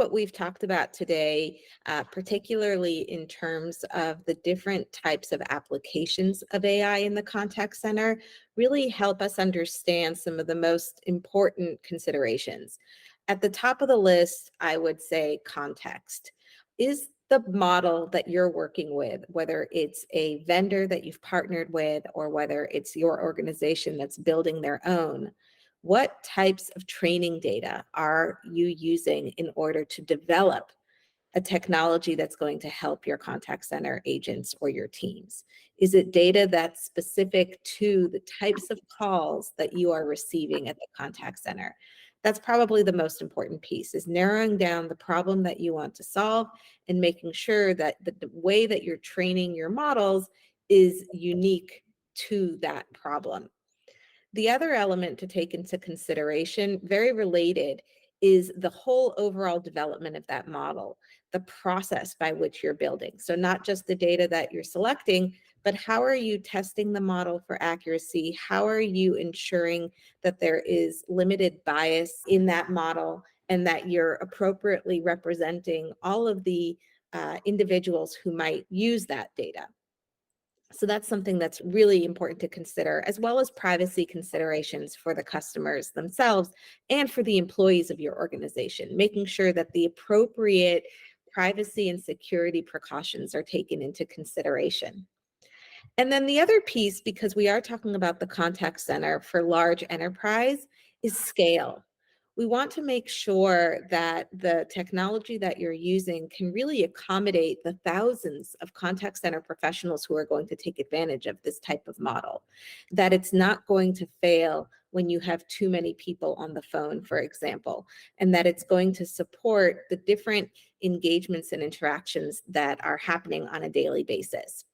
what we've talked about today, particularly in terms of the different types of applications of AI in the contact center, really help us understand some of the most important considerations. At the top of the list, I would say context. Is the model that you're working with, whether it's a vendor that you've partnered with or whether it's your organization that's building their own, what types of training data are you using in order to develop a technology that's going to help your contact center agents or your teams? Is it data that's specific to the types of calls that you are receiving at the contact center? That's probably the most important piece, is narrowing down the problem that you want to solve and making sure that the way that you're training your models is unique to that problem. The other element to take into consideration, very related, is the whole overall development of that model, the process by which you're building. So not just the data that you're selecting, but how are you testing the model for accuracy? How are you ensuring that there is limited bias in that model and that you're appropriately representing all of the individuals who might use that data? So that's something that's really important to consider, as well as privacy considerations for the customers themselves and for the employees of your organization, making sure that the appropriate privacy and security precautions are taken into consideration. And then the other piece, because we are talking about the contact center for large enterprise, is scale. We want to make sure that the technology that you're using can really accommodate the thousands of contact center professionals who are going to take advantage of this type of model, that it's not going to fail when you have too many people on the phone, for example, and that it's going to support the different engagements and interactions that are happening on a daily basis.